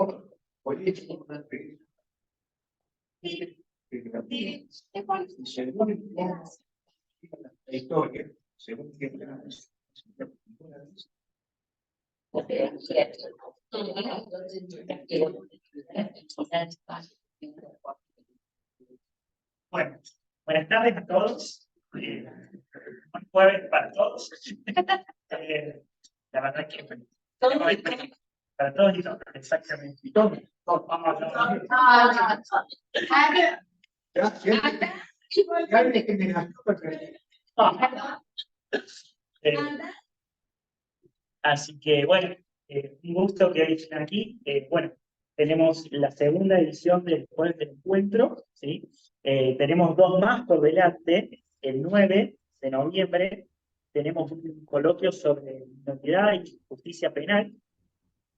La historia, según que bueno, buenas tardes a todos. Buen jueves para todos. La verdad que para todos y todos, exactamente. Y todos, vamos a así que bueno, un gusto que hoy estén aquí. Bueno, tenemos la segunda edición del Jueves del Encuentro, ¿sí? Tenemos dos más por delante. El 9 de noviembre tenemos un coloquio sobre minoridad y justicia penal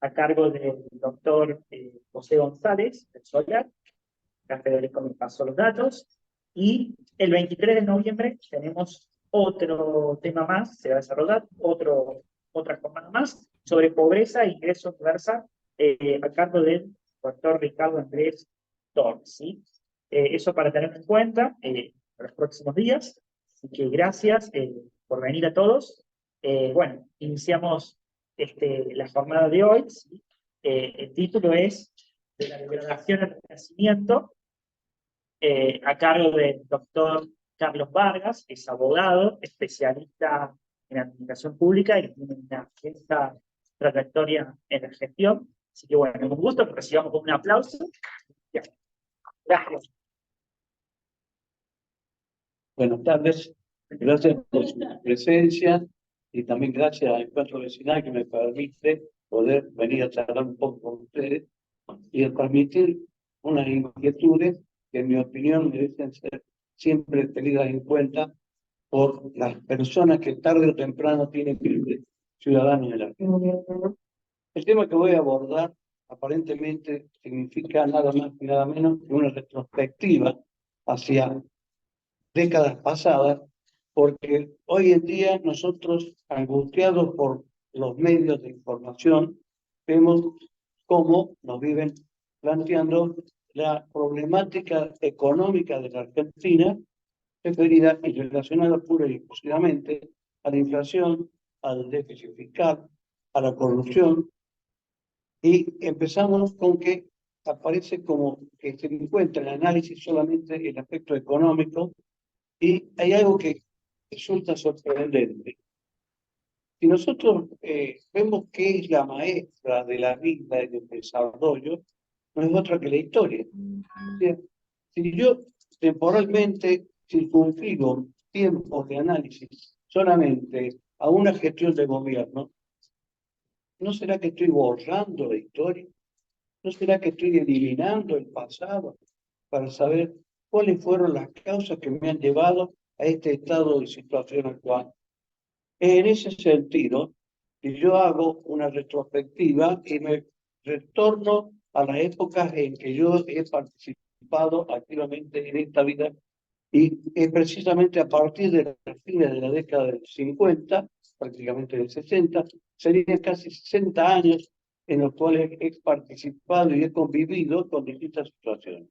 a cargo del doctor José González, del Solar. Acá Federico me pasó los datos. Y el 23 de noviembre tenemos otro tema más, se va a desarrollar otra jornada más sobre pobreza e ingreso universal a cargo del doctor Ricardo Andrés Torres, ¿sí? Eso para tener en cuenta los próximos días. Así que gracias por venir a todos. Bueno, iniciamos la jornada de hoy, ¿sí? El título es de la degradación al renacimiento, a cargo del doctor Carlos Vargas, es abogado, especialista en administración pública y tiene una extensa trayectoria en la gestión. Así que bueno, con gusto que recibamos con un aplauso. Ya. Gracias. Buenas tardes, gracias por su presencia y también gracias al encuentro vecinal que me permite poder venir a charlar un poco con ustedes y a transmitir unas inquietudes que en mi opinión merecen ser siempre tenidas en cuenta por las personas que tarde o temprano tienen que ser ciudadanos de la Argentina. El tema que voy a abordar aparentemente significa nada más y nada menos que una retrospectiva hacia décadas pasadas, porque hoy en día nosotros, angustiados por los medios de información, vemos cómo nos viven planteando la problemática económica de la Argentina, referida y relacionada pura y exclusivamente a la inflación, al déficit fiscal, a la corrupción, y empezamos con que aparece como que se encuentra en el análisis solamente el aspecto económico, y hay algo que resulta sorprendente. Si nosotros vemos qué es la maestra de la vida y del desarrollo, no es otra que la historia. O sea, si yo temporalmente circunscribo tiempos de análisis solamente a una gestión de gobierno, ¿no será que estoy borrando la historia? ¿No será que estoy eliminando el pasado para saber cuáles fueron las causas que me han llevado a este estado de situación actual? En ese sentido, si yo hago una retrospectiva y me retorno a las épocas en que yo he participado activamente en esta vida, y es precisamente a partir de la fines de la década del 50, prácticamente del 60, serían casi 60 años en los cuales he participado y he convivido con distintas situaciones.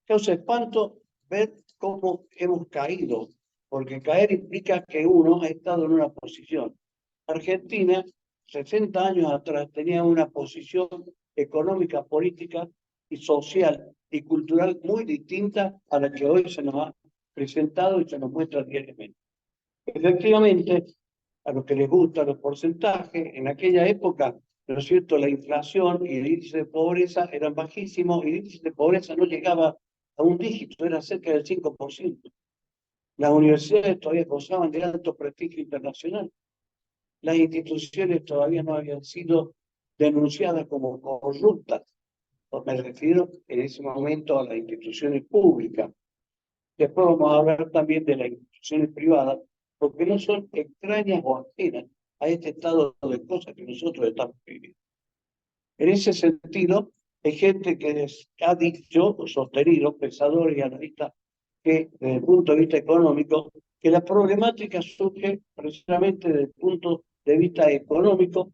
Causa espanto ver cómo hemos caído, porque caer implica que uno ha estado en una posición. Argentina, 60 años atrás, tenía una posición económica, política y social y cultural muy distinta a la que hoy se nos ha presentado y se nos muestra diariamente. Efectivamente, a los que les gustan los porcentajes, en aquella época, ¿no es cierto?, la inflación y el índice de pobreza eran bajísimos y el índice de pobreza no llegaba a un dígito, era cerca del 5%. Las universidades todavía gozaban de alto prestigio internacional. Las instituciones todavía no habían sido denunciadas como corruptas. Me refiero en ese momento a las instituciones públicas. Después vamos a hablar también de las instituciones privadas, porque no son extrañas o ajenas a este estado de cosas que nosotros estamos viviendo. En ese sentido, hay gente que ha dicho, sostenido, pensadores y analistas, que desde el punto de vista económico, que la problemática surge precisamente desde el punto de vista económico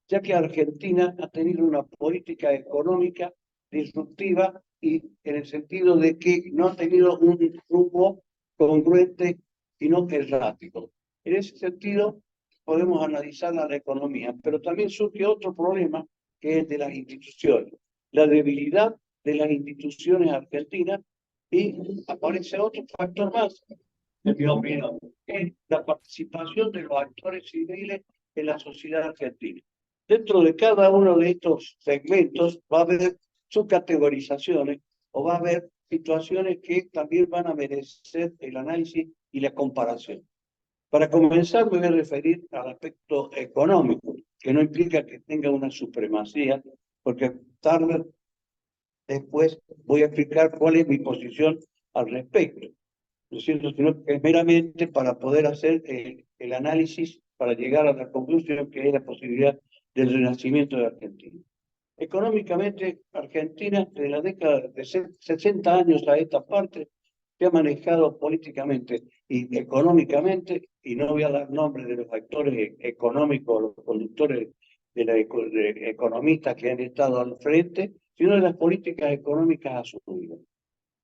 ya que Argentina ha tenido una política económica disruptiva y en el sentido de que no ha tenido un rumbo congruente y no errático. En ese sentido, podemos analizar la economía, pero también surge otro problema que es el de las instituciones, la debilidad de las instituciones argentinas y aparece otro factor más, en mi opinión, que es la participación de los actores civiles en la sociedad argentina. Dentro de cada uno de estos segmentos va a haber subcategorizaciones o va a haber situaciones que también van a merecer el análisis y la comparación. Para comenzar, me voy a referir al aspecto económico, que no implica que tenga una supremacía, porque tarde después voy a explicar cuál es mi posición al respecto. ¿No es cierto? Sino que meramente para poder hacer el análisis, para llegar a la conclusión que es la posibilidad del renacimiento de Argentina. Económicamente, Argentina, de la década de 60 años a esta parte, se ha manejado políticamente y económicamente, y no voy a dar nombres de los actores económicos, los conductores de economistas que han estado al frente, sino de las políticas económicas asumidas.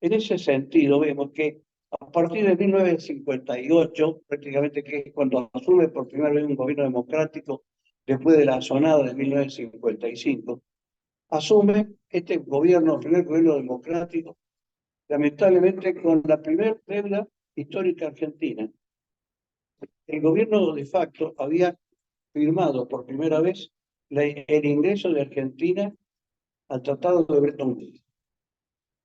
En ese sentido, vemos que a partir de 1958, prácticamente que es cuando asume por primera vez un gobierno democrático, después de la asonada de 1955, asume este gobierno, el primer gobierno democrático, lamentablemente con la primera deuda histórica argentina. El gobierno de facto había firmado por primera vez el ingreso de Argentina al Tratado de Bretton Woods.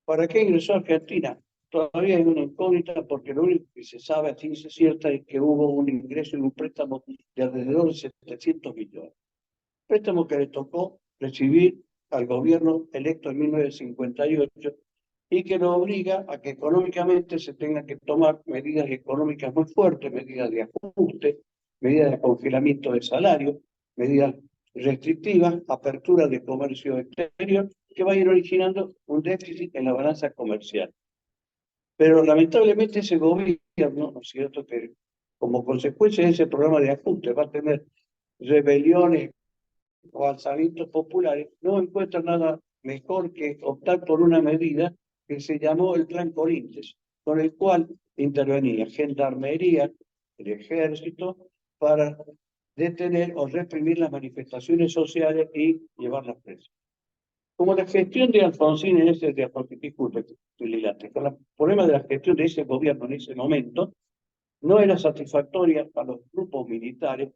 ¿Para qué ingresó Argentina? Todavía hay una incógnita porque lo único que se sabe a ciencia cierta es que hubo un ingreso y un préstamo de alrededor de 700 millones. Préstamo que le tocó recibir al gobierno electo en 1958 y que lo obliga a que económicamente se tengan que tomar medidas económicas muy fuertes, medidas de ajuste, medidas de congelamiento de salario, medidas restrictivas, apertura de comercio exterior, que va a ir originando un déficit en la balanza comercial. Pero lamentablemente ese gobierno, ¿no es cierto?, que como consecuencia de ese programa de ajuste va a tener rebeliones o alzamientos populares, no encuentra nada mejor que optar por una medida que se llamó el Plan Corinthians, con el cual intervenía Gendarmería, el Ejército, para detener o reprimir las manifestaciones sociales y llevarlas presas. Como la gestión de Alfonsín en ese, disculpe, el problema de la gestión de ese gobierno en ese momento no era satisfactoria para los grupos militares,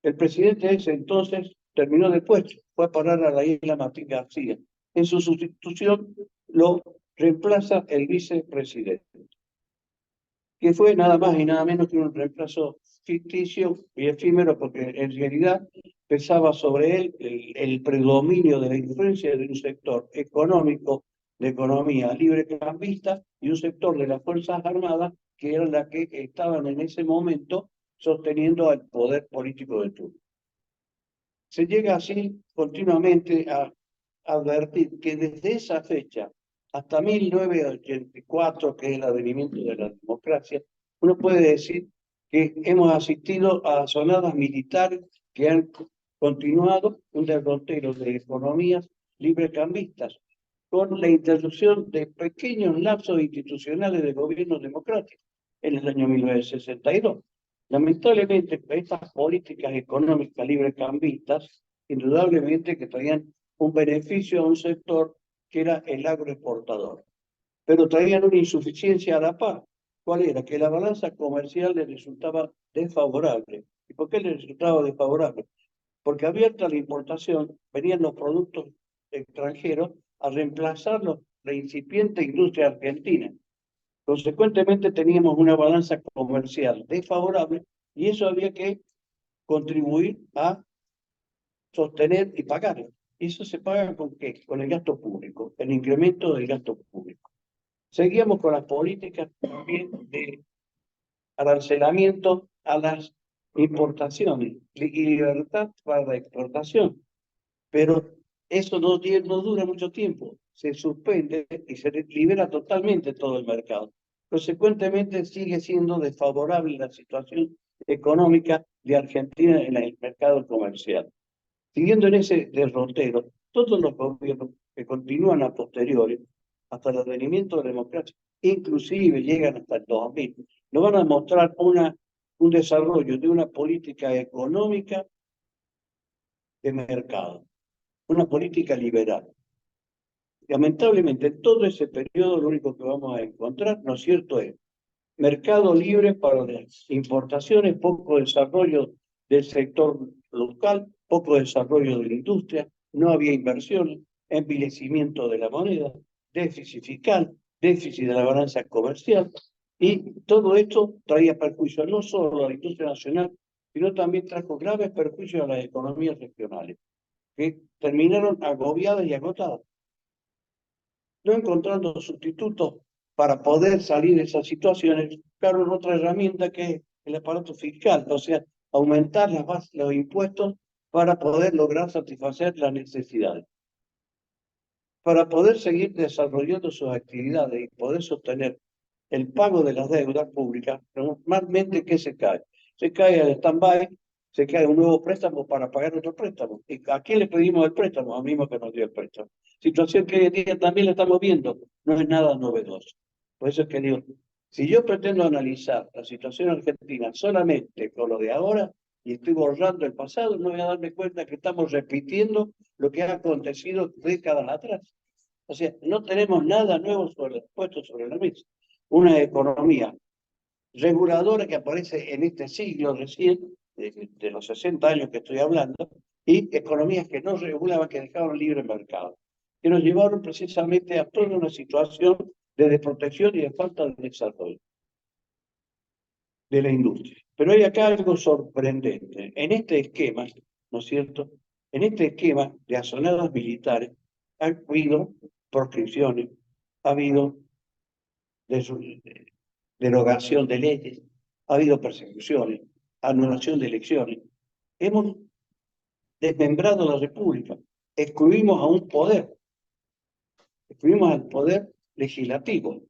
el presidente de ese entonces terminó de puesto, fue a parar a la isla Martín García. En su sustitución lo reemplaza el vicepresidente, que fue nada más y nada menos que un reemplazo ficticio y efímero, porque en realidad pesaba sobre él el predominio de la influencia de un sector económico, de economía librecambista, y un sector de las Fuerzas Armadas, que eran las que estaban en ese momento sosteniendo al poder político del turno. Se llega así continuamente a advertir que desde esa fecha hasta 1984, que es el advenimiento de la democracia, uno puede decir que hemos asistido a sonadas militares que han continuado un derrotero de economías librecambistas, con la interrupción de pequeños lapsos institucionales de gobierno democrático en el año 1962. Lamentablemente, estas políticas económicas librecambistas, indudablemente que traían un beneficio a un sector que era el agroexportador, pero traían una insuficiencia a la par. ¿Cuál era? Que la balanza comercial le resultaba desfavorable. ¿Y por qué le resultaba desfavorable? Porque abierta la importación, venían los productos extranjeros a reemplazar la incipiente industria argentina. Consecuentemente teníamos una balanza comercial desfavorable y eso había que contribuir a sostener y pagar. ¿Y eso se paga con qué? Con el gasto público, el incremento del gasto público. Seguíamos con las políticas también de arancelamiento a las importaciones y libertad para la exportación. Pero eso no dura mucho tiempo, se suspende y se libera totalmente todo el mercado. Consecuentemente, sigue siendo desfavorable la situación económica de Argentina en el mercado comercial. Siguiendo en ese derrotero, todos los gobiernos que continúan a posteriori, hasta el advenimiento de la democracia, inclusive llegan hasta el 2000, nos van a mostrar un desarrollo de una política económica de mercado, una política liberal. Lamentablemente, en todo ese periodo lo único que vamos a encontrar, ¿no es cierto?, es mercado libre para las importaciones, poco desarrollo del sector local, poco desarrollo de la industria, no había inversiones, envilecimiento de la moneda, déficit fiscal, déficit de la balanza comercial, y todo esto traía perjuicios no solo a la industria nacional, sino también trajo graves perjuicios a las economías regionales, que terminaron agobiadas y agotadas, no encontrando sustitutos para poder salir de esas situaciones, buscaron otra herramienta que es el aparato fiscal, o sea, aumentar las bases, los impuestos para poder lograr satisfacer las necesidades. Para poder seguir desarrollando sus actividades y poder sostener el pago de las deudas públicas, normalmente, ¿qué se cae? Se cae al stand-by, se cae un nuevo préstamo para pagar otro préstamo. ¿Y a quién le pedimos el préstamo? Al mismo que nos dio el préstamo. Situación que hoy en día también la estamos viendo, no es nada novedoso. Por eso es que digo, si yo pretendo analizar la situación argentina solamente con lo de ahora y estoy borrando el pasado, no voy a darme cuenta que estamos repitiendo lo que ha acontecido décadas atrás. O sea, no tenemos nada nuevo puesto sobre la mesa. Una economía reguladora que aparece en este siglo recién, de los 60 años que estoy hablando, y economías que no regulaban, que dejaban libre mercado, que nos llevaron precisamente a toda una situación de desprotección y de falta de desarrollo de la industria. Pero hay acá algo sorprendente. En este esquema, ¿no es cierto?, en este esquema de asonadas militares ha habido proscripciones, ha habido derogación de leyes, ha habido persecuciones, anulación de elecciones. Hemos desmembrado la República, excluimos a un poder, excluimos al poder legislativo,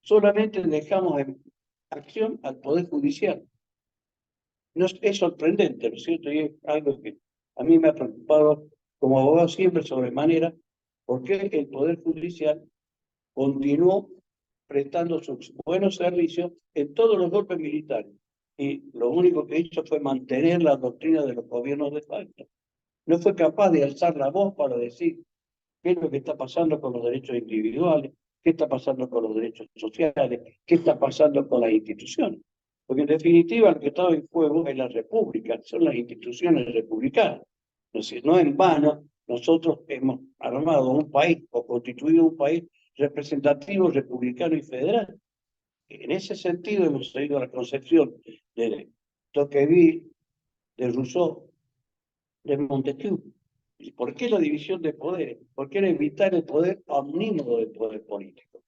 solamente dejamos en acción al poder judicial. Es sorprendente, ¿no es cierto? Y es algo que a mí me ha preocupado como abogado siempre sobremanera, porque el poder judicial continuó prestando sus buenos servicios en todos los golpes militares. Y lo único que hizo fue mantener la doctrina de los gobiernos de facto. No fue capaz de alzar la voz para decir qué es lo que está pasando con los derechos individuales, qué está pasando con los derechos sociales, qué está pasando con las instituciones. Porque en definitiva lo que estaba en juego es la república, son las instituciones republicanas. Entonces, no en vano nosotros hemos armado un país o constituido un país representativo, republicano y federal. En ese sentido hemos seguido la concepción de Tocqueville, de Rousseau, de Montesquieu. ¿Y por qué la división de poderes? Porque era evitar el poder omnímodo del poder político.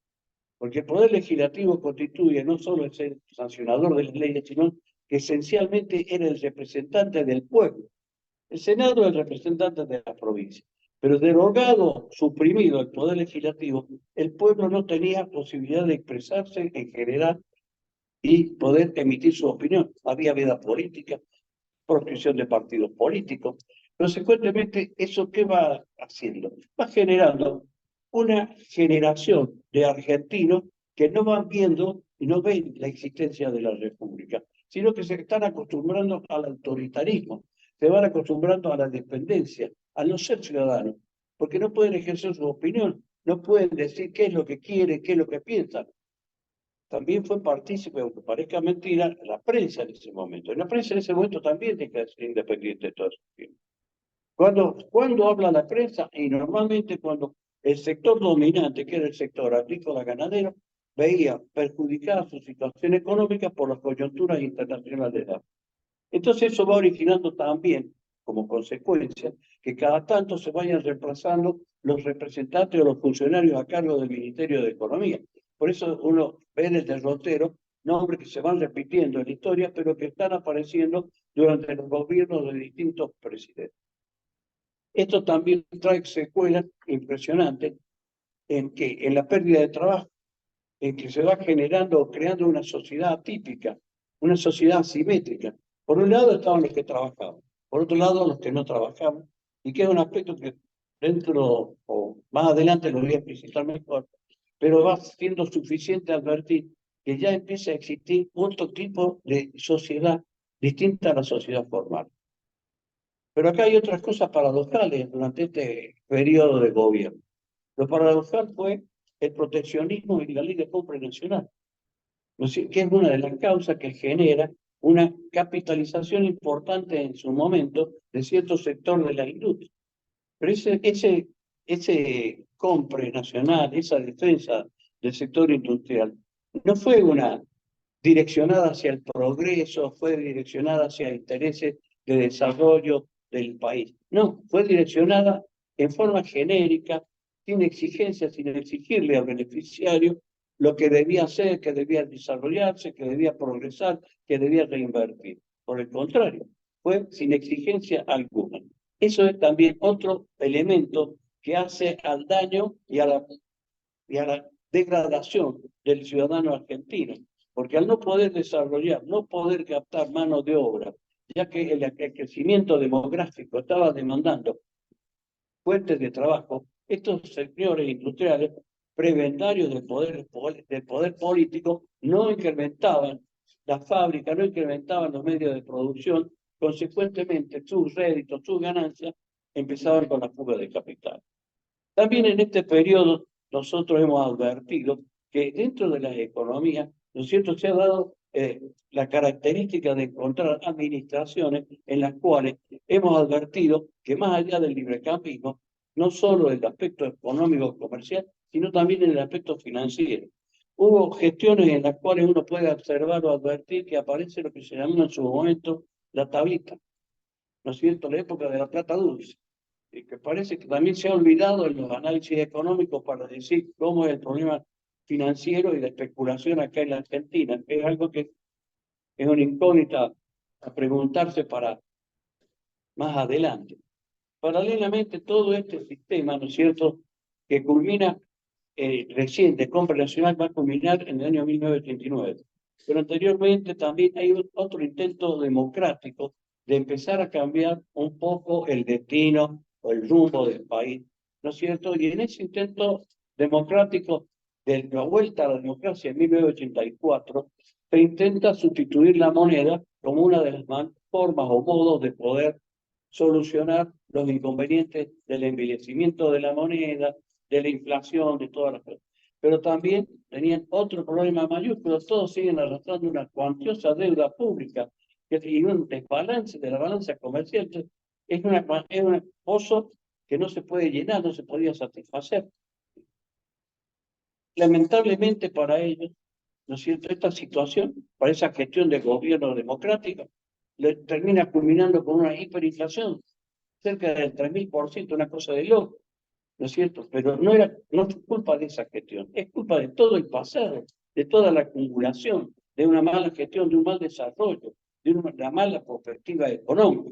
Porque el poder legislativo constituye no solo el ser sancionador de las leyes, sino que esencialmente era el representante del pueblo. El Senado es el representante de la provincia. Pero derogado, suprimido el poder legislativo, el pueblo no tenía posibilidad de expresarse en general y poder emitir su opinión. Había vida política, proscripción de partidos políticos. Consecuentemente, ¿eso qué va haciendo? Va generando una generación de argentinos que no van viendo y no ven la existencia de la república, sino que se están acostumbrando al autoritarismo, se van acostumbrando a la dependencia, a no ser ciudadanos, porque no pueden ejercer su opinión, no pueden decir qué es lo que quieren, qué es lo que piensan. También fue partícipe, aunque parezca mentira, la prensa en ese momento. Y la prensa en ese momento también tiene que ser independiente de todo eso. ¿Cuándo habla la prensa? Y normalmente cuando el sector dominante, que era el sector agrícola ganadero, veía perjudicada su situación económica por las coyunturas internacionales. Entonces eso va originando también, como consecuencia, que cada tanto se vayan reemplazando los representantes o los funcionarios a cargo del Ministerio de Economía. Por eso uno ve en el derrotero nombres que se van repitiendo en la historia, pero que están apareciendo durante los gobiernos de distintos presidentes. Esto también trae secuelas impresionantes en la pérdida de trabajo, en que se va generando o creando una sociedad atípica, una sociedad asimétrica. Por un lado estaban los que trabajaban, por otro lado los que no trabajaban, y que es un aspecto que dentro o más adelante lo voy a explicitar mejor, pero va siendo suficiente advertir que ya empieza a existir otro tipo de sociedad distinta a la sociedad formal. Pero acá hay otras cosas paradoxales durante este periodo de gobierno. Lo paradojal fue el proteccionismo y la ley de compra nacional, ¿no es cierto? Que es una de las causas que genera una capitalización importante en su momento de cierto sector de la industria. Pero ese compra nacional, esa defensa del sector industrial, no fue una direccionada hacia el progreso, fue direccionada hacia intereses de desarrollo del país. No, fue direccionada en forma genérica, sin exigencia, sin exigirle al beneficiario lo que debía hacer, que debía desarrollarse, que debía progresar, que debía reinvertir. Por el contrario, fue sin exigencia alguna. Eso es también otro elemento que hace al daño y a la degradación del ciudadano argentino, porque al no poder desarrollar, no poder captar mano de obra, ya que el crecimiento demográfico estaba demandando fuentes de trabajo, estos señores industriales prebendarios del poder político no incrementaban las fábricas, no incrementaban los medios de producción, consecuentemente sus réditos, sus ganancias empezaban con la fuga de capital. También en este periodo nosotros hemos advertido que dentro de las economías, ¿no es cierto?, se ha dado la característica de encontrar administraciones en las cuales hemos advertido que más allá del librecambismo, no solo el aspecto económico comercial, sino también en el aspecto financiero. Hubo gestiones en las cuales uno puede observar o advertir que aparece lo que se llamó en su momento la tablita, ¿no es cierto?, la época de la plata dulce, y que parece que también se ha olvidado en los análisis económicos para decir cómo es el problema financiero y de especulación acá en la Argentina, que es algo que es una incógnita a preguntarse para más adelante. Paralelamente, todo este sistema, ¿no es cierto?, que culmina recién de compra nacional va a culminar en el año 1989. Pero anteriormente también hay otro intento democrático de empezar a cambiar un poco el destino o el rumbo del país, ¿no es cierto? Y en ese intento democrático de la vuelta a la democracia en 1984, se intenta sustituir la moneda como una de las formas o modos de poder solucionar los inconvenientes del envilecimiento de la moneda, de la inflación, de todas las cosas. Pero también tenían otro problema mayúsculo, todos siguen arrastrando una cuantiosa deuda pública y un desbalance de la balanza comercial. Entonces, es un pozo que no se puede llenar, no se podía satisfacer. Lamentablemente para ellos, ¿no es cierto?, esta situación, para esa gestión de gobierno democrático, termina culminando con una hiperinflación, cerca del 3000%, una cosa de loco, ¿no es cierto? Pero no es culpa de esa gestión, es culpa de todo el pasado, de toda la acumulación, de una mala gestión, de un mal desarrollo, de una mala perspectiva económica.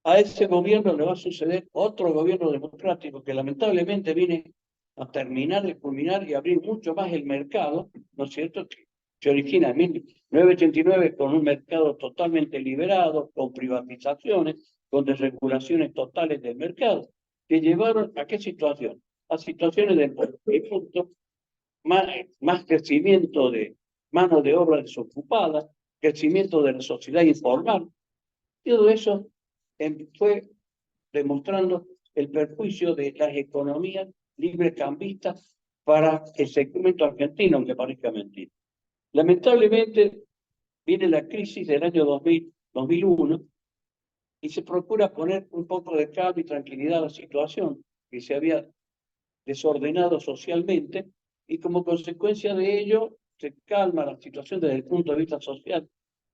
A ese gobierno le va a suceder otro gobierno democrático que lamentablemente viene a terminar de culminar y abrir mucho más el mercado, ¿no es cierto?, que se origina en 1989 con un mercado totalmente liberado, con privatizaciones, con desregulaciones totales del mercado, que llevaron a qué situación? A situaciones de punto, más crecimiento de mano de obra desocupada, crecimiento de la sociedad informal. Todo eso fue demostrando el perjuicio de las economías librecambistas para el segmento argentino, aunque parezca mentira. Lamentablemente viene la crisis del año 2001 y se procura poner un poco de calma y tranquilidad a la situación que se había desordenado socialmente, y como consecuencia de ello se calma la situación desde el punto de vista social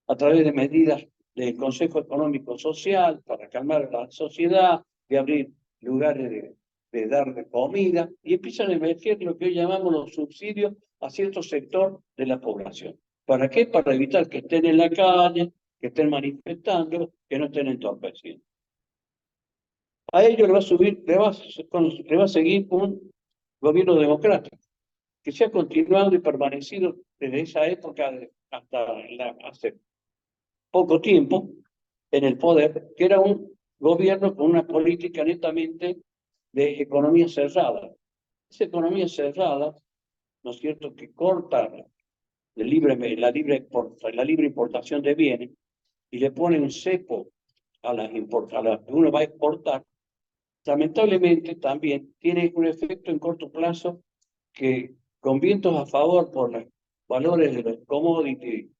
a través de medidas del Consejo Económico Social para calmar la sociedad, de abrir lugares de dar de comida, y empiezan a emerger lo que hoy llamamos los subsidios a cierto sector de la población. ¿Para qué? Para evitar que estén en la calle, que estén manifestando, que no estén entorpeciendo. A ello le va a seguir un gobierno democrático, que se ha continuado y permanecido desde esa época hasta hace poco tiempo en el poder, que era un gobierno con una política netamente de economía cerrada. Esa economía cerrada, ¿no es cierto?, que corta la libre importación de bienes y le pone un cepo a las que uno va a exportar, lamentablemente también tiene un efecto en corto plazo que, con vientos a favor por los valores de los commodities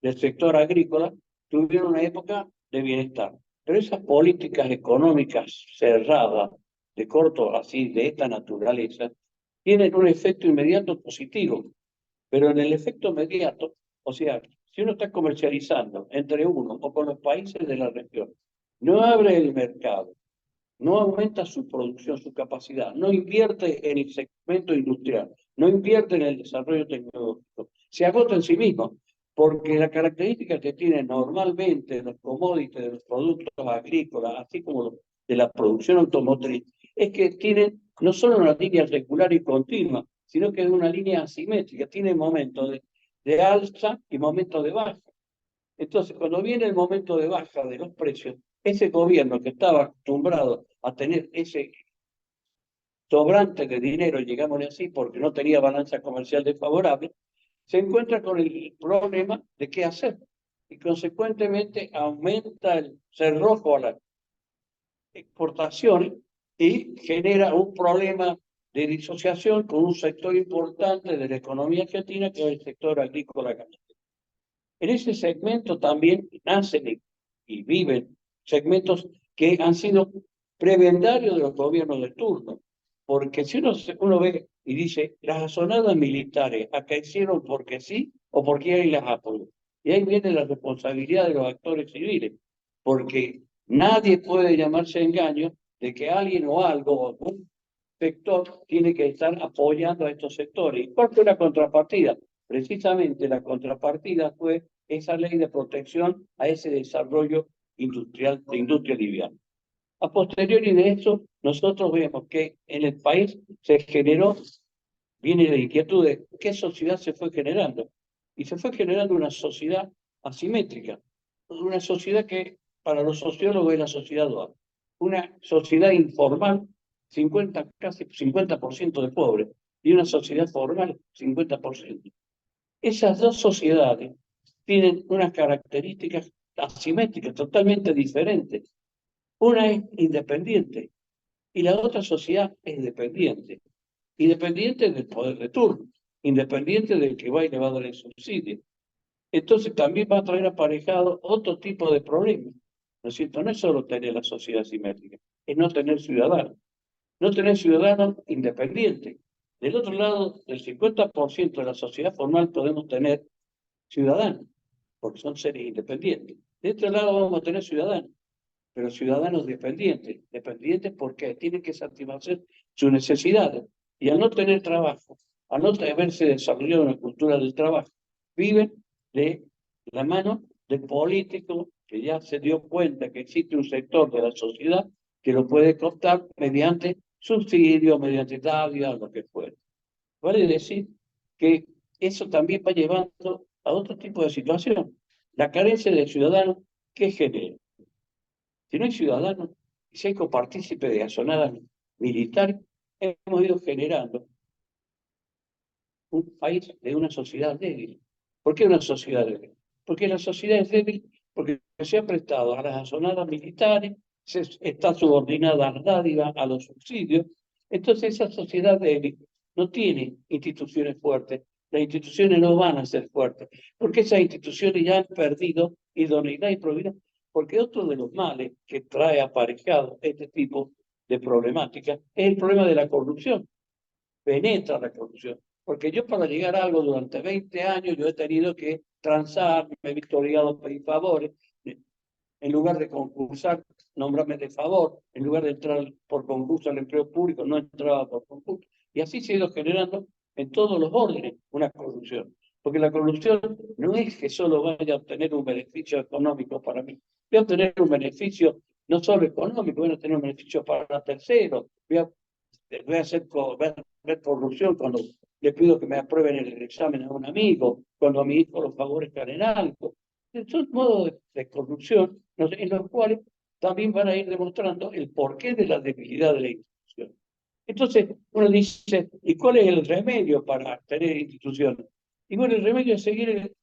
del sector agrícola, tuvieron una época de bienestar. Pero esas políticas económicas cerradas, de corto, así, de esta naturaleza, tienen un efecto inmediato positivo. Pero en el efecto inmediato, o sea, si uno está comercializando entre uno o con los países de la región, no abre el mercado, no aumenta su producción, su capacidad, no invierte en el segmento industrial, no invierte en el desarrollo tecnológico, se agota en sí mismo, porque la característica que tienen normalmente los commodities de los productos agrícolas, así como de la producción automotriz, es que tienen no solo una línea regular y continua, sino que es una línea asimétrica, tiene momentos de alza y momentos de baja. Entonces, cuando viene el momento de baja de los precios, ese gobierno que estaba acostumbrado a tener ese sobrante de dinero, digámosle así, porque no tenía balanza comercial desfavorable, se encuentra con el problema de qué hacer. Y consecuentemente aumenta el cerrojo a las exportaciones y genera un problema de disociación con un sector importante de la economía argentina, que es el sector agrícola ganadero. En ese segmento también nacen y viven segmentos que han sido prebendarios de los gobiernos de turno. Porque si uno ve y dice, las asonadas militares acaecieron porque sí o porque hay las apoyó. Y ahí viene la responsabilidad de los actores civiles, porque nadie puede llamarse engaño de que alguien o algo o un sector tiene que estar apoyando a estos sectores. ¿Cuál fue la contrapartida? Precisamente la contrapartida fue esa ley de protección a ese desarrollo industrial, de industria liviana. A posteriori de eso, nosotros vemos que en el país se generó, viene la inquietud de qué sociedad se fue generando. Y se fue generando una sociedad asimétrica, una sociedad que para los sociólogos es la sociedad dual, una sociedad informal, casi 50% de pobres, y una sociedad formal, 50%. Esas dos sociedades tienen unas características asimétricas, totalmente diferentes. Una es independiente y la otra sociedad es dependiente. Independiente del poder de turno, independiente del que va y le va a dar el subsidio. Entonces también va a traer aparejado otro tipo de problemas. ¿No es cierto? No es solo tener la sociedad asimétrica, es no tener ciudadanos. No tener ciudadanos independientes. Del otro lado, del 50% de la sociedad formal podemos tener ciudadanos, porque son seres independientes. De este lado vamos a tener ciudadanos, pero ciudadanos dependientes. Dependientes porque tienen que satisfacer sus necesidades. Y al no tener trabajo, al no haberse desarrollado una cultura del trabajo, viven de la mano del político que ya se dio cuenta que existe un sector de la sociedad que lo puede cooptar mediante subsidios, mediante dádivas, lo que fuera. Vale decir que eso también va llevando a otro tipo de situación. La carencia del ciudadano, ¿qué genera? Si no hay ciudadanos, si hay copartícipe de asonadas militares, hemos ido generando un país de una sociedad débil. ¿Por qué una sociedad débil? Porque la sociedad es débil porque se ha prestado a las asonadas militares, está subordinada a las dádivas, a los subsidios. Entonces esa sociedad débil no tiene instituciones fuertes. Las instituciones no van a ser fuertes, porque esas instituciones ya han perdido idoneidad y probidad. Porque otro de los males que trae aparejado este tipo de problemática es el problema de la corrupción. Penetra la corrupción. Porque yo para llegar a algo durante 20 años, yo he tenido que transar, me he visto obligado a pedir favores, en lugar de concursar, nombrarme de favor, en lugar de entrar por concurso al empleo público, no entraba por concurso. Y así se ha ido generando en todos los órdenes una corrupción. Porque la corrupción no es que solo vaya a obtener un beneficio económico para mí, voy a obtener un beneficio no solo económico, voy a tener un beneficio para terceros, voy a ver corrupción cuando le pido que me aprueben el examen a un amigo, cuando a mi hijo lo favorezcan en algo. Son modos de corrupción en los cuales también van a ir demostrando el porqué de la debilidad de la institución. Entonces, uno dice, ¿y cuál es el remedio para tener instituciones? Y bueno, el remedio es seguir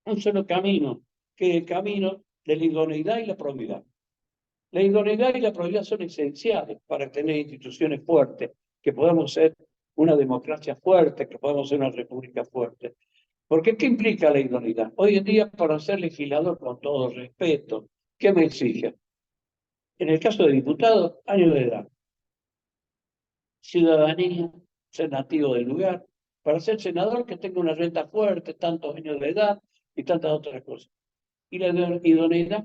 un solo camino, que es el camino de la idoneidad y la probidad. La idoneidad y la probidad son esenciales para tener instituciones fuertes, que podamos ser una democracia fuerte, que podamos ser una república fuerte. Porque, ¿qué implica la idoneidad? Hoy en día, para ser legislador, con todo respeto, ¿qué me exige? En el caso de diputado, años de edad, ciudadanía, ser nativo del lugar, para ser senador que tenga una renta fuerte, tantos años de edad y tantas otras cosas. Y la idoneidad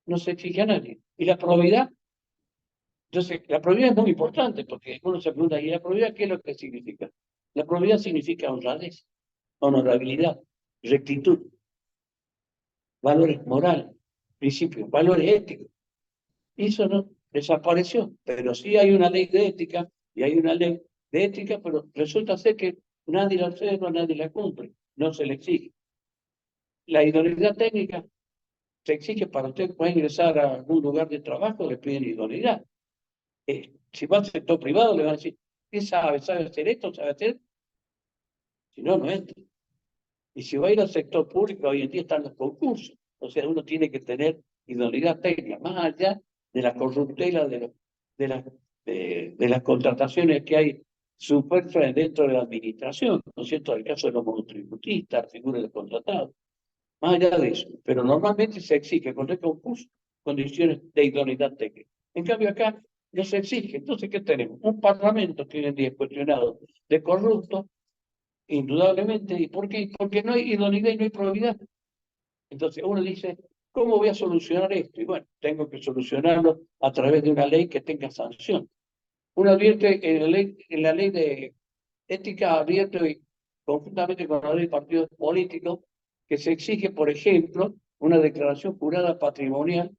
no se exige a nadie. Y la probidad, entonces, la probidad es muy importante porque uno se pregunta, ¿y la probidad qué es lo que significa? La probidad significa honradez, honorabilidad, rectitud, valores morales, principios, valores éticos. Y eso no desapareció, pero sí hay una ley de ética y hay una ley de ética, pero resulta ser que nadie la observa, nadie la cumple, no se le exige. La idoneidad técnica se exige para usted poder ingresar a algún lugar de trabajo, le piden idoneidad. Si va al sector privado, le van a decir, ¿qué sabe? ¿Sabe hacer esto? ¿Sabe hacer? Si no, no entra. Y si va a ir al sector público, hoy en día están los concursos. O sea, uno tiene que tener idoneidad técnica, más allá de la corruptela de las contrataciones que hay superfluas dentro de la administración, ¿no es cierto? El caso de los monotributistas, figuras de contratados. Más allá de eso. Pero normalmente se exige con el concurso condiciones de idoneidad técnica. En cambio acá no se exige. Entonces, ¿qué tenemos? Un parlamento que hoy en día es cuestionado de corrupto, indudablemente. ¿Y por qué? Porque no hay idoneidad y no hay probidad. Entonces uno dice, ¿cómo voy a solucionar esto? Y bueno, tengo que solucionarlo a través de una ley que tenga sanción. Uno advierte en la ley de ética, advierte y conjuntamente con la ley de partidos políticos que se exige, por ejemplo, una declaración jurada patrimonial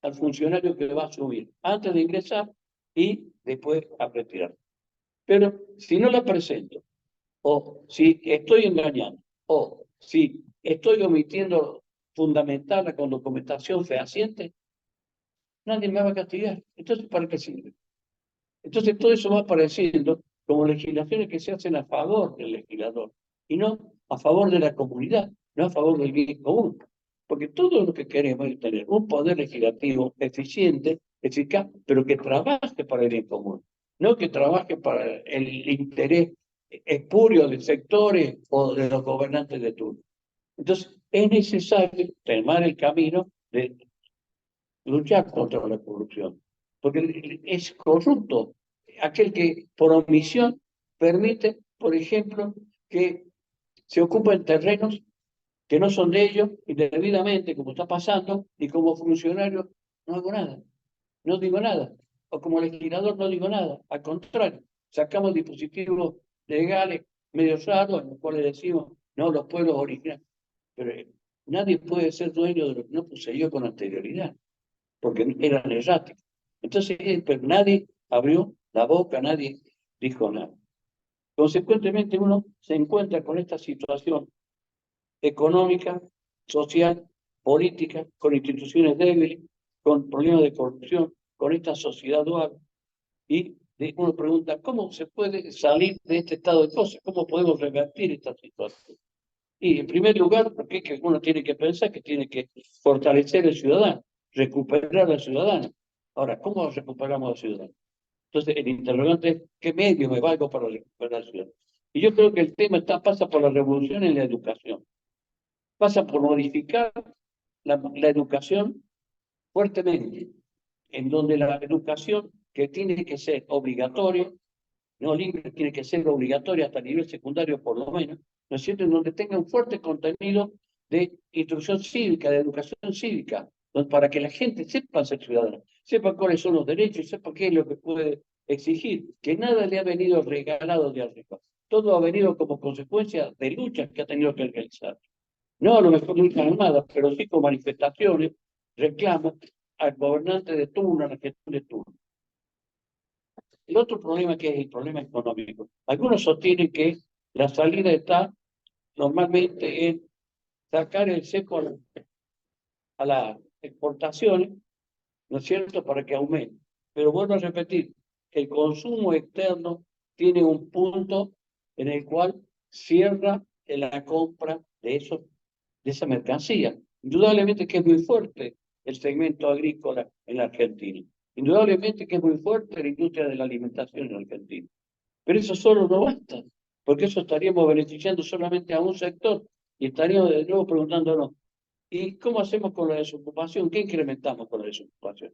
al funcionario que va a subir antes de ingresar y después a retirar. Pero si no la presento, o si estoy engañando, o si estoy omitiendo fundamentarla con documentación fehaciente, nadie me va a castigar. Entonces, ¿para qué sirve? Entonces, todo eso va apareciendo como legislaciones que se hacen a favor del legislador y no a favor de la comunidad, no a favor del bien común. Porque todo lo que queremos es tener un poder legislativo eficiente, eficaz, pero que trabaje para el bien común, no que trabaje para el interés espurio de sectores o de los gobernantes de turno. Entonces, es necesario tomar el camino de luchar contra la corrupción, porque es corrupto aquel que por omisión permite, por ejemplo, que se ocupen terrenos que no son de ellos indebidamente, como está pasando, y como funcionario no hago nada, no digo nada, o como legislador no digo nada, al contrario, sacamos dispositivos legales medio raros en los cuales decimos, no, los pueblos originarios, pero nadie puede ser dueño de lo que no poseyó con anterioridad porque eran erráticos. Entonces, pero nadie abrió la boca, nadie dijo nada. Consecuentemente, uno se encuentra con esta situación económica, social, política, con instituciones débiles, con problemas de corrupción, con esta sociedad dual. Y uno pregunta, ¿cómo se puede salir de este estado de cosas? ¿Cómo podemos revertir esta situación? Y en primer lugar, porque es que uno tiene que pensar que tiene que fortalecer el ciudadano, recuperar al ciudadano. Ahora, ¿cómo recuperamos al ciudadano? Entonces, el interrogante es, ¿qué medio me valgo para recuperar al ciudadano? Y yo creo que el tema pasa por la revolución en la educación. Pasa por modificar la educación fuertemente, en donde la educación que tiene que ser obligatoria, no libre, tiene que ser obligatoria hasta el nivel secundario por lo menos, ¿no es cierto? En donde tenga un fuerte contenido de instrucción cívica, de educación cívica, para que la gente sepa ser ciudadana, sepa cuáles son los derechos, sepa qué es lo que puede exigir, que nada le ha venido regalado de arriba. Todo ha venido como consecuencia de luchas que ha tenido que realizar. No a lo mejor luchas armadas, pero sí con manifestaciones, reclamos al gobernante de turno, a la gestión de turno. El otro problema que es el problema económico. Algunos sostienen que la salida está normalmente en sacar el cepo a las exportaciones ¿no es cierto?, para que aumente. Pero vuelvo a repetir, el consumo externo tiene un punto en el cual cierra la compra de esa mercancía. Indudablemente que es muy fuerte el segmento agrícola en la Argentina. Indudablemente que es muy fuerte la industria de la alimentación en la Argentina. Pero eso solo no basta, porque eso estaríamos beneficiando solamente a un sector y estaríamos de nuevo preguntándonos, ¿y cómo hacemos con la desocupación? ¿Qué incrementamos con la desocupación?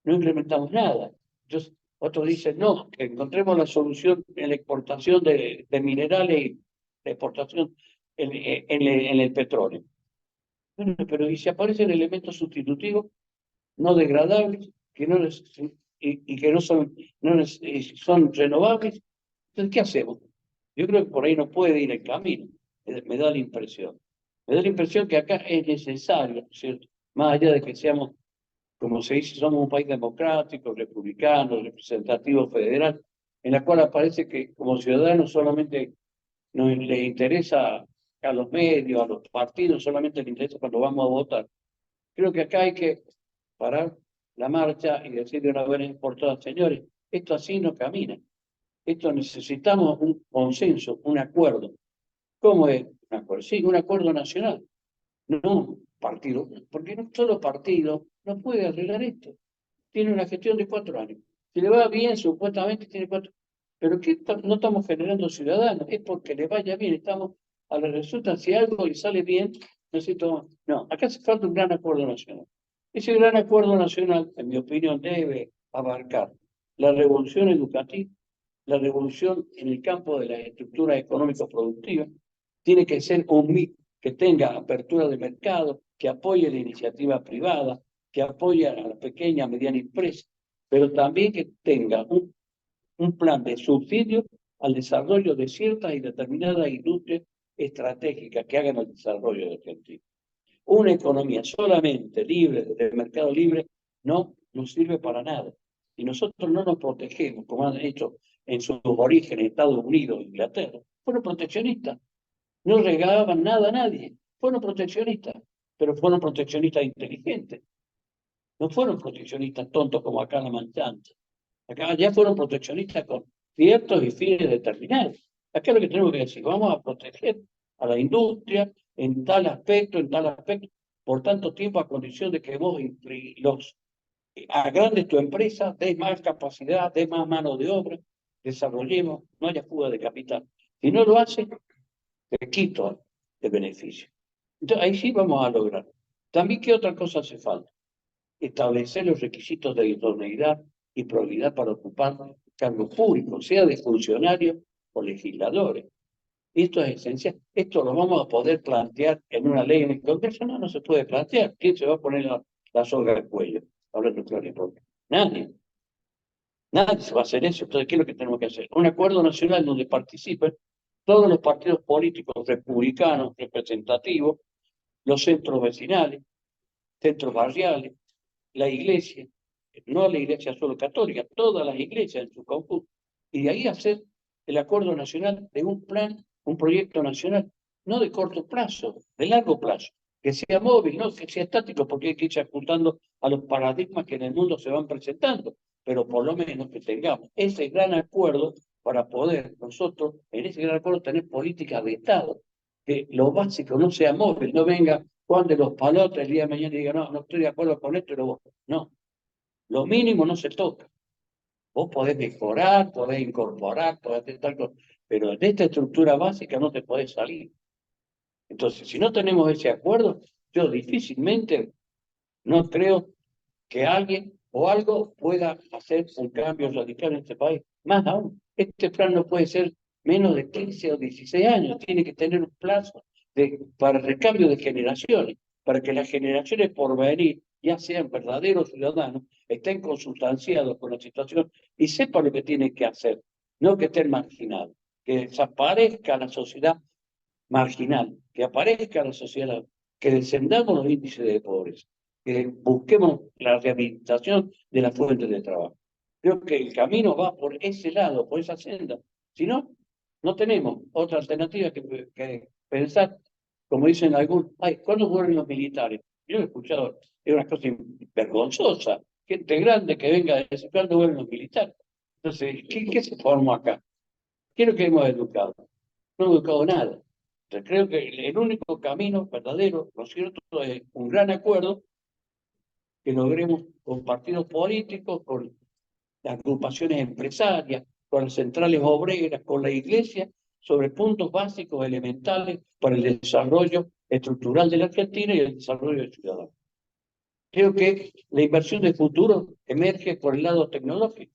No incrementamos nada. Entonces, otros dicen, no, que encontremos la solución en la exportación de minerales y la exportación en el petróleo. Bueno, pero ¿y si aparecen elementos sustitutivos no degradables que no y que no son, son renovables? Entonces, ¿qué hacemos? Yo creo que por ahí no puede ir el camino. Me da la impresión. Me da la impresión que acá es necesario, ¿cierto? Más allá de que seamos, como se dice, somos un país democrático, republicano, representativo, federal, en la cual aparece que como ciudadanos solamente les interesa a los medios, a los partidos, solamente les interesa cuando vamos a votar. Creo que acá hay que parar la marcha y decirle una vez por todas, señores, esto así no camina. Esto necesitamos un consenso, un acuerdo. ¿Cómo es un acuerdo? Sí, un acuerdo nacional, no un partido, porque no solo partido no puede arreglar esto. Tiene una gestión de 4 años. Si le va bien, supuestamente tiene 4. Pero ¿qué no estamos generando ciudadanos? Es porque le vaya bien. Estamos, a la resulta, si algo le sale bien, necesito. No, acá hace falta un gran acuerdo nacional. Ese gran acuerdo nacional, en mi opinión, debe abarcar la revolución educativa, la revolución en el campo de las estructuras económicas productivas, tiene que ser un mix que tenga apertura de mercado, que apoye la iniciativa privada, que apoye a la pequeña, mediana empresa, pero también que tenga un plan de subsidio al desarrollo de ciertas y determinadas industrias estratégicas que hagan el desarrollo de Argentina. Una economía solamente libre, de mercado libre, no nos sirve para nada. Y nosotros no nos protegemos, como han hecho en sus orígenes Estados Unidos e Inglaterra. Fueron proteccionistas. No regalaban nada a nadie. Fueron proteccionistas, pero fueron proteccionistas inteligentes. No fueron proteccionistas tontos como acá en la Mancha. Acá ya fueron proteccionistas con ciertos y fines determinados. Acá lo que tenemos que decir, vamos a proteger a la industria en tal aspecto, por tanto tiempo, a condición de que vos agrandes tu empresa, des más capacidad, des más mano de obra, desarrollemos, no haya fuga de capital. Si no lo hace, te quito el beneficio. Entonces, ahí sí vamos a lograr. También, ¿qué otra cosa hace falta? Establecer los requisitos de idoneidad y probidad para ocupar cargos públicos, sea de funcionarios o legisladores. Esto es esencial. Esto lo vamos a poder plantear en una ley en el Congreso. No, no se puede plantear. ¿Quién se va a poner la soga al cuello? Hablando claro y propio. Nadie. Nadie se va a hacer eso. Entonces, ¿qué es lo que tenemos que hacer? Un acuerdo nacional donde participen todos los partidos políticos republicanos representativos, los centros vecinales, centros barriales, la iglesia, no la iglesia solo católica, todas las iglesias en su conjunto, y de ahí hacer el acuerdo nacional de un plan, un proyecto nacional, no de corto plazo, de largo plazo, que sea móvil, no que sea estático, porque hay que irse apuntando a los paradigmas que en el mundo se van presentando, pero por lo menos que tengamos ese gran acuerdo para poder nosotros, en ese gran acuerdo, tener políticas de Estado, que lo básico no sea móvil, no venga Juan de los Palotes el día de mañana y diga, no, no estoy de acuerdo con esto, pero no, lo mínimo no se toca. Vos podés mejorar, podés incorporar, podés hacer tal cosa, pero de esta estructura básica no te podés salir. Entonces, si no tenemos ese acuerdo, yo difícilmente no creo que alguien o algo pueda hacer un cambio radical en este país. Más aún, este plan no puede ser menos de 15 o 16 años, tiene que tener un plazo para el recambio de generaciones, para que las generaciones por venir, ya sean verdaderos ciudadanos, estén consustanciados con la situación y sepan lo que tienen que hacer, no que estén marginados, que desaparezca la sociedad marginal, que aparezca la sociedad, que descendamos los índices de pobreza, que busquemos la rehabilitación de las fuentes de trabajo. Creo que el camino va por ese lado, por esa senda. Si no, no tenemos otra alternativa que pensar, como dicen algunos, ay, ¿cuándo vuelven los militares? Yo he escuchado, es una cosa vergonzosa, gente grande que venga de ese plan de gobierno militar. Entonces, ¿qué se formó acá? ¿Qué es lo que hemos educado? No hemos educado nada. Entonces, creo que el único camino verdadero, ¿no es cierto?, es un gran acuerdo que logremos con partidos políticos, con las agrupaciones empresarias, con las centrales obreras, con la iglesia, sobre puntos básicos elementales para el desarrollo estructural de la Argentina y el desarrollo del ciudadano. Creo que la inversión de futuro emerge por el lado tecnológico.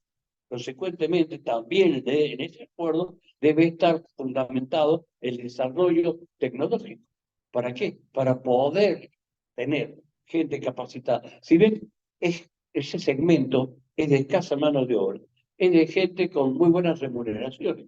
Consecuentemente, también en ese acuerdo debe estar fundamentado el desarrollo tecnológico. ¿Para qué? Para poder tener gente capacitada. Si ven, ese segmento es de escasa mano de obra, es de gente con muy buenas remuneraciones.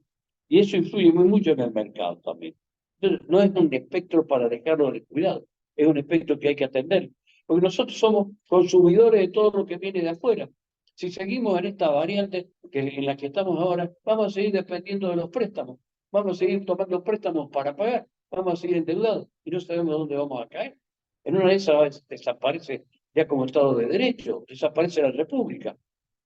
Y eso influye muy mucho en el mercado también. Entonces, no es un espectro para dejarlo de cuidado, es un espectro que hay que atender. Porque nosotros somos consumidores de todo lo que viene de afuera. Si seguimos en esta variante en la que estamos ahora, vamos a seguir dependiendo de los préstamos. Vamos a seguir tomando préstamos para pagar. Vamos a seguir endeudados y no sabemos dónde vamos a caer. En una de esas desaparece ya como Estado de Derecho, desaparece la República.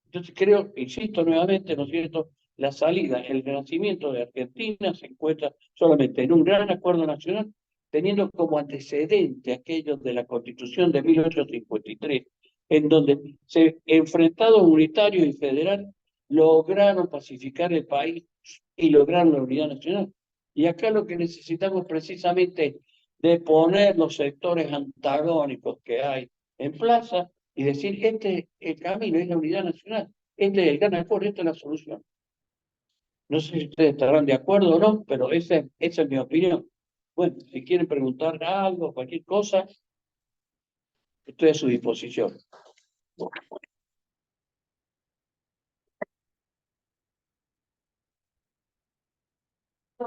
Entonces creo, insisto nuevamente, ¿no es cierto?, la salida, el renacimiento de Argentina se encuentra solamente en un gran acuerdo nacional, teniendo como antecedente aquello de la Constitución de 1853, en donde enfrentados unitarios y federal lograron pacificar el país y lograron la unidad nacional. Y acá lo que necesitamos precisamente es deponer los sectores antagónicos que hay en plaza y decir, este es el camino, es la unidad nacional, este es el gran acuerdo, esta es la solución. No sé si ustedes estarán de acuerdo o no, pero esa es mi opinión. Bueno, si quieren preguntar algo, cualquier cosa, estoy a su disposición.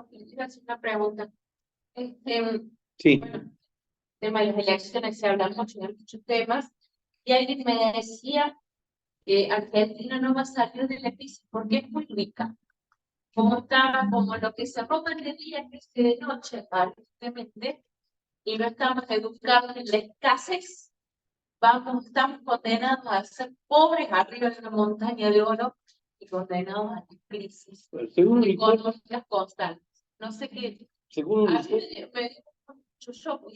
Quiero hacer una pregunta. Sí. Bueno, tema de las elecciones se habla mucho de muchos temas, y alguien me decía que Argentina no va a salir de la crisis porque es muy rica. Como estaba, como lo que se roba de día, crece de noche, aparentemente, y no estamos educados en la escasez, estamos condenados a ser pobres arriba de una montaña de oro y condenados a la crisis económicas constantes. No sé qué. Según me dio mucho shock.